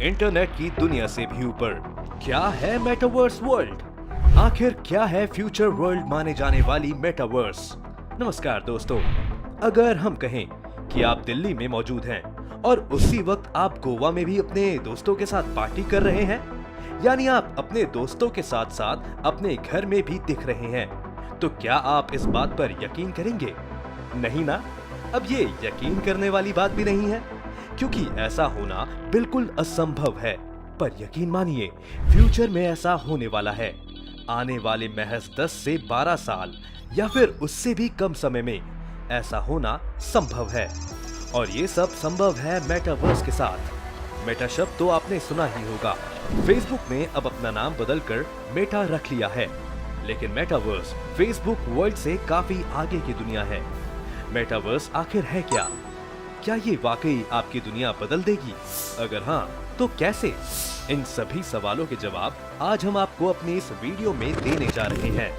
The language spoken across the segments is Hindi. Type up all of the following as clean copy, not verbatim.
इंटरनेट की दुनिया से भी ऊपर। क्या है मेटावर्स वर्ल्ड? आखिर क्या है फ्यूचर वर्ल्ड माने जाने वाली मेटावर्स? नमस्कार दोस्तों, अगर हम कहें कि आप दिल्ली में मौजूद हैं और उसी वक्त आप गोवा में भी अपने दोस्तों के साथ पार्टी कर रहे हैं, यानी आप अपने दोस्तों के साथ साथ अपने घर में भी दिख रहे हैं, तो क्या आप इस बात पर यकीन करेंगे? नहीं ना। अब ये यकीन करने वाली बात भी नहीं है, क्योंकि ऐसा होना बिल्कुल असंभव है। पर यकीन मानिए, फ्यूचर में ऐसा होने वाला है। आने वाले महज 10 से 12 साल या फिर उससे भी कम समय में ऐसा होना संभव है। और ये सब संभव है मेटावर्स के साथ। मेटा शब्द तो आपने सुना ही होगा। फेसबुक ने अब अपना नाम बदलकर मेटा रख लिया है, लेकिन मेटावर्स फेसबुक वर्ल्ड से काफी आगे की दुनिया है। मेटावर्स आखिर है क्या? क्या ये वाकई आपकी दुनिया बदल देगी? अगर हाँ, तो कैसे? इन सभी सवालों के जवाब आज हम आपको अपनी इस वीडियो में देने जा रहे हैं।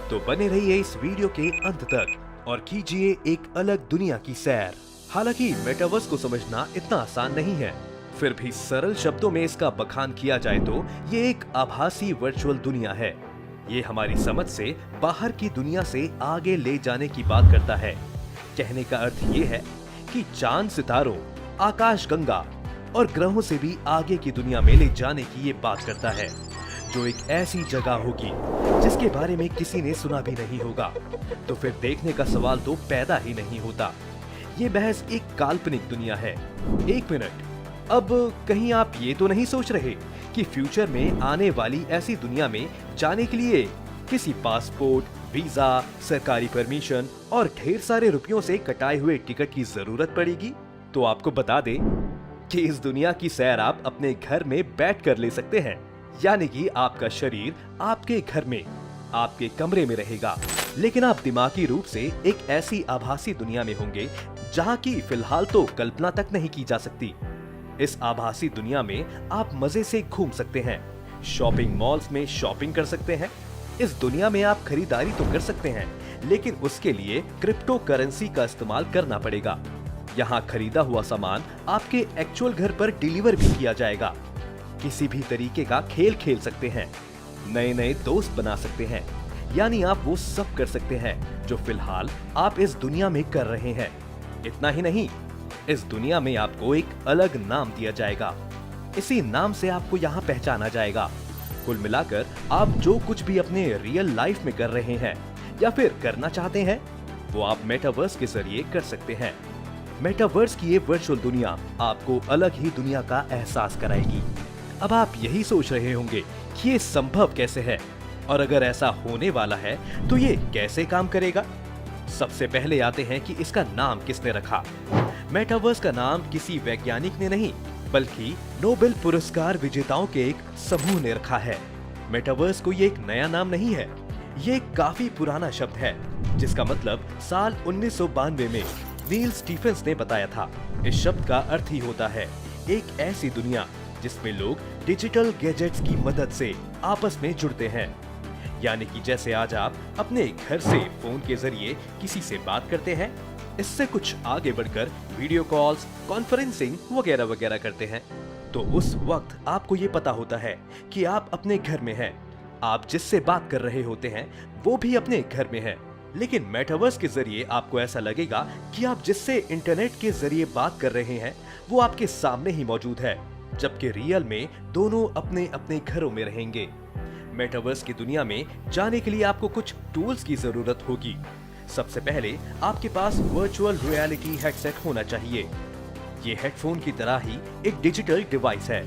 तो बने रहिए इस वीडियो के अंत तक और कीजिए एक अलग दुनिया की सैर। हालांकि मेटावर्स को समझना इतना आसान नहीं है, फिर भी सरल शब्दों में इसका बखान किया जाए तो ये एक आभासी वर्चुअल दुनिया है। ये हमारी समझ से बाहर की दुनिया से आगे ले जाने की बात करता है। कहने का अर्थ ये है कि चांद, सितारों, आकाश गंगा और ग्रहों से भी आगे की दुनिया में ले जाने की ये बात करता है, जो एक ऐसी जगह होगी जिसके बारे में किसी ने सुना भी नहीं होगा। तो फिर देखने का सवाल तो पैदा ही नहीं होता। ये महज एक काल्पनिक दुनिया है। एक मिनट, अब कहीं आप ये तो नहीं सोच रहे कि फ्यूचर में आने वाली ऐसी दुनिया में जाने के लिए किसी पासपोर्ट, वीजा, सरकारी परमिशन और ढेर सारे रुपयों से कटाए हुए टिकट की जरूरत पड़ेगी? तो आपको बता दें कि इस दुनिया की सैर आप अपने घर में बैठ कर ले सकते हैं। यानी कि आपका शरीर आपके घर में, आपके कमरे में रहेगा, लेकिन आप दिमागी रूप से एक ऐसी आभासी दुनिया में होंगे जहां की फिलहाल तो कल्पना तक नहीं की जा सकती। इस आभासी दुनिया में आप मजे से घूम सकते हैं, शॉपिंग मॉल्स में शॉपिंग कर सकते हैं। इस दुनिया में आप खरीदारी तो कर सकते हैं, लेकिन उसके लिए क्रिप्टो करेंसी का इस्तेमाल करना पड़ेगा। यहाँ खरीदा हुआ सामान आपके एक्चुअल घर पर डिलीवर भी किया जाएगा। किसी भी तरीके का खेल खेल सकते हैं, नए नए दोस्त बना सकते हैं, यानी आप वो सब कर सकते हैं जो फिलहाल आप इस दुनिया में कर रहे हैं। इतना ही नहीं, इस दुनिया में आपको एक अलग नाम दिया जाएगा। इसी नाम से आपको यहाँ पहचाना जाएगा। कुल मिलाकर आप जो कुछ भी अपने रियल लाइफ में कर रहे हैं या फिर करना चाहते हैं, वो आप मेटावर्स के जरिए कर सकते हैं। मेटावर्स की ये वर्चुअल दुनिया आपको अलग ही दुनिया का एहसास कराएगी। अब आप यही सोच रहे होंगे कि ये संभव कैसे है, और अगर ऐसा होने वाला है तो ये कैसे काम करेगा? सबसे पहले आते हैं कि इसका नाम किसने रखा। मेटावर्स का नाम किसी वैज्ञानिक ने नहीं, बल्कि नोबेल पुरस्कार विजेताओं के एक समूह ने रखा है। मेटावर्स को ये एक नया नाम नहीं है, ये एक काफी पुराना शब्द है, जिसका मतलब साल 1992 में नील स्टीफेंस ने बताया था। इस शब्द का अर्थ ही होता है एक ऐसी दुनिया जिसमें लोग डिजिटल गैजेट्स की मदद से आपस में जुड़ते हैं। यानी कि जैसे आज आप अपने घर से फोन के जरिए किसी से बात करते हैं, इससे कुछ आगे बढ़कर वीडियो कॉल्स, कॉन्फ्रेंसिंग वगैरह वगैरह करते हैं, तो उस वक्त आपको ये पता होता है कि आप अपने घर में हैं। आप जिससे बात कर रहे होते हैं वो भी अपने घर में है। लेकिन मेटावर्स के जरिए आपको ऐसा लगेगा कि आप जिससे इंटरनेट के जरिए बात कर रहे हैं वो आपके सामने ही मौजूद है, जबकि रियल में दोनों अपने अपने घरों में रहेंगे। मेटावर्स की दुनिया में जाने के लिए आपको कुछ टूल्स की जरूरत होगी। सबसे पहले आपके पास वर्चुअल रियलिटी हेडसेट होना चाहिए। ये हेडफोन की तरह ही एक डिजिटल डिवाइस है,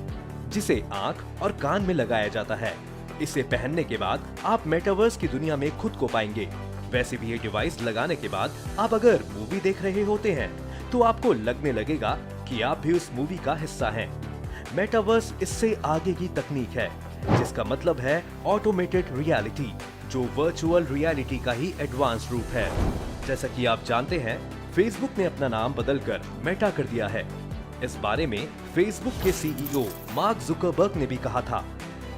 जिसे आंख और कान में लगाया जाता है। इसे पहनने के बाद आप मेटावर्स की दुनिया में खुद को पाएंगे। वैसे भी ये डिवाइस लगाने के बाद आप अगर मूवी देख रहे होते हैं तो आपको लगने लगेगा कि आप भी उस मूवी का हिस्सा हैं। मेटावर्स इससे आगे की तकनीक है, जिसका मतलब है ऑटोमेटेड रियलिटी, जो वर्चुअल रियलिटी का ही एडवांस रूप है। जैसा कि आप जानते हैं, फेसबुक ने अपना नाम बदलकर मेटा कर दिया है। इस बारे में फेसबुक के सीईओ मार्क जुकरबर्ग ने भी कहा था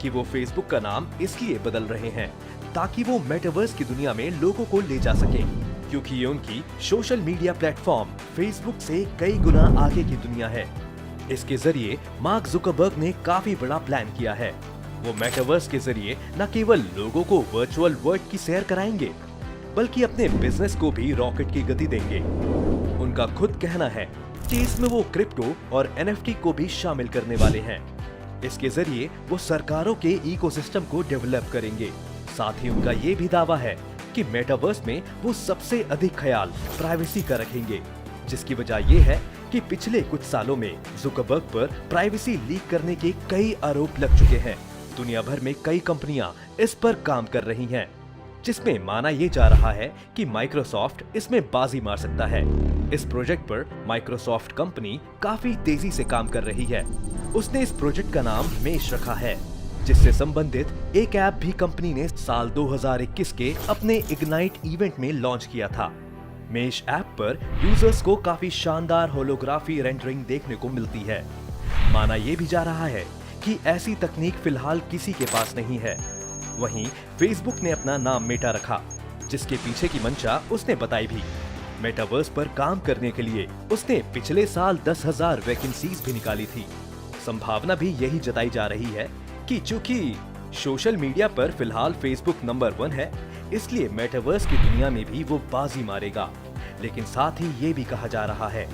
कि वो फेसबुक का नाम इसलिए बदल रहे हैं ताकि वो मेटावर्स की दुनिया में लोगों को ले जा सके, क्योंकि ये उनकी सोशल मीडिया प्लेटफॉर्म फेसबुक से कई गुना आगे की दुनिया है। इसके जरिए मार्क जुकरबर्ग ने काफी बड़ा प्लान किया है। वो मेटावर्स के जरिए न केवल लोगों को वर्चुअल वर्ल्ड की सैर कराएंगे, बल्कि अपने बिजनेस को भी रॉकेट की गति देंगे। उनका खुद कहना है कि इसमें वो क्रिप्टो और एनएफटी को भी शामिल करने वाले हैं। इसके जरिए वो सरकारों के इकोसिस्टम को डेवलप करेंगे। साथ ही उनका ये भी दावा है कि मेटावर्स में वो सबसे अधिक ख्याल प्राइवेसी का रखेंगे, जिसकी वजह ये है कि पिछले कुछ सालों में जुकरबर्ग पर प्राइवेसी लीक करने के कई आरोप लग चुके हैं। दुनिया भर में कई कंपनियां इस पर काम कर रही हैं, जिसमें माना ये जा रहा है कि माइक्रोसॉफ्ट इसमें बाजी मार सकता है। इस प्रोजेक्ट पर माइक्रोसॉफ्ट कंपनी काफी तेजी से काम कर रही है। उसने इस प्रोजेक्ट का नाम मेश रखा है, जिससे संबंधित एक ऐप भी कंपनी ने साल 2021 के अपने इग्नाइट इवेंट में लॉन्च किया था। मेश ऐप पर यूजर्स को काफी शानदार होलोग्राफी रेंडरिंग देखने को मिलती है। माना यह भी जा रहा है कि ऐसी तकनीक फिलहाल किसी के पास नहीं है। वहीं फेसबुक ने अपना नाम मेटा रखा, जिसके पीछे की मंशा उसने बताई भी। मेटावर्स पर काम करने के लिए उसने पिछले साल 10,000 वैकेंसीज भी निकाली थी। संभावना भी यही जताई जा रही है कि चूंकि सोशल मीडिया पर फिलहाल फेसबुक नंबर 1 है, इसलिए मेटावर्स की दुनिया में भी वो बाजी मारेगा। लेकिन साथ ही ये भी कहा जा रहा है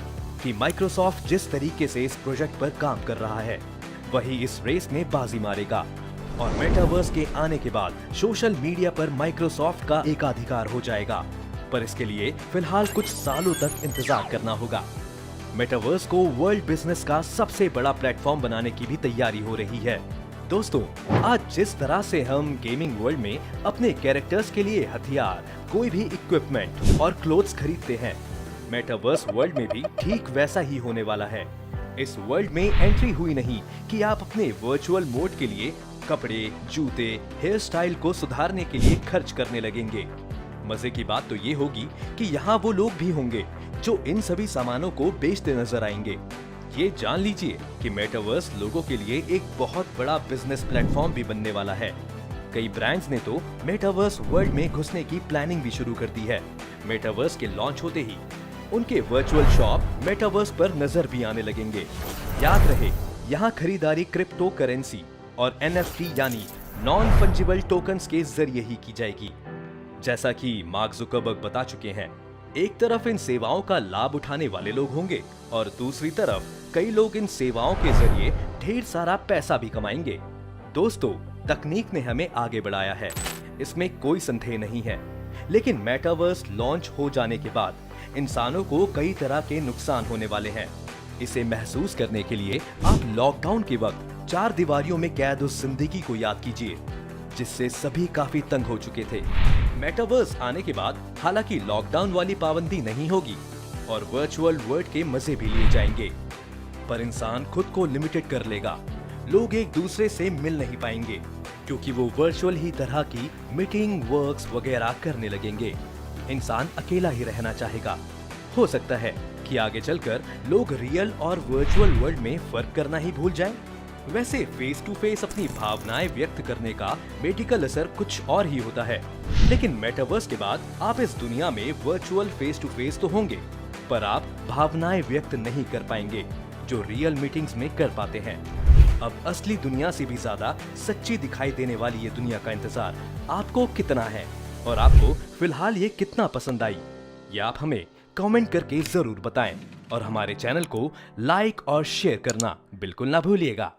कि माइक्रोसॉफ्ट जिस तरीके से इस प्रोजेक्ट पर काम कर रहा है, वही इस रेस में बाजी मारेगा और मेटावर्स के आने के बाद सोशल मीडिया पर माइक्रोसॉफ्ट का एकाधिकार हो जाएगा। पर इसके लिए फिलहाल कुछ सालों तक इंतजार करना होगा। मेटावर्स को वर्ल्ड बिजनेस का सबसे बड़ा प्लेटफॉर्म बनाने की भी तैयारी हो रही है। दोस्तों, आज जिस तरह से हम गेमिंग वर्ल्ड में अपने कैरेक्टर्स के लिए हथियार, कोई भी इक्विपमेंट और क्लोथ्स खरीदते हैं, मेटावर्स वर्ल्ड में भी ठीक वैसा ही होने वाला है। इस वर्ल्ड में एंट्री हुई नहीं कि आप अपने वर्चुअल मोड के लिए कपड़े, जूते, हेयर स्टाइल को सुधारने के लिए खर्च करने लगेंगे। मजे की बात तो ये होगी कि यहाँ वो लोग भी होंगे जो इन सभी सामानों को बेचते नजर आएंगे। ये जान लीजिए कि मेटावर्स लोगों के लिए एक बहुत बड़ा बिजनेस प्लेटफॉर्म भी बनने वाला है। कई ब्रांड्स ने तो मेटावर्स वर्ल्ड में घुसने की प्लानिंग भी शुरू कर दी है। मेटावर्स के लॉन्च होते ही उनके वर्चुअल शॉप मेटावर्स पर नजर भी आने लगेंगे। याद रहे, यहाँ खरीदारी क्रिप्टो करेंसी और एनएफटी यानी नॉन फंजिबल टोकन्स के जरिए ही की जाएगी। जैसा कि मार्क जुकरबर्ग बता चुके हैं, एक तरफ इन सेवाओं का लाभ उठाने वाले लोग होंगे और दूसरी तरफ कई लोग इन सेवाओं के जरिए ढेर सारा पैसा भी कमाएंगे। दोस्तों, तकनीक ने हमें आगे बढ़ाया है, इसमें कोई संदेह नहीं है। लेकिन मेटावर्स लॉन्च हो जाने के बाद इंसानों को कई तरह के नुकसान होने वाले हैं। इसे महसूस करने के लिए आप लॉकडाउन के वक्त 4 दीवारियों में कैद उस जिंदगी को याद कीजिए, जिससे सभी काफी तंग हो चुके थे। मेटावर्स आने के बाद हालांकि लॉकडाउन वाली पाबंदी नहीं होगी और वर्चुअल वर्ल्ड के मजे भी लिए जाएंगे, पर इंसान खुद को लिमिटेड कर लेगा। लोग एक दूसरे से मिल नहीं पाएंगे क्योंकि वो वर्चुअल ही तरह की मीटिंग, वर्क्स वगैरह करने लगेंगे। इंसान अकेला ही रहना चाहेगा। हो सकता है कि आगे चलकर लोग रियल और वर्चुअल वर्ल्ड में फर्क करना ही भूल जाएं। वैसे फेस टू फेस अपनी भावनाएं व्यक्त करने का मेडिकल असर कुछ और ही होता है, लेकिन मेटावर्स के बाद आप इस दुनिया में वर्चुअल फेस टू फेस तो होंगे, पर आप भावनाएं व्यक्त नहीं कर पाएंगे जो रियल मीटिंग्स में कर पाते हैं। अब असली दुनिया से भी ज्यादा सच्ची दिखाई देने वाली ये दुनिया का इंतजार आपको कितना है और आपको फिलहाल ये कितना पसंद आई, ये आप हमें कमेंट करके जरूर बताएं और हमारे चैनल को लाइक और शेयर करना बिल्कुल ना भूलिएगा।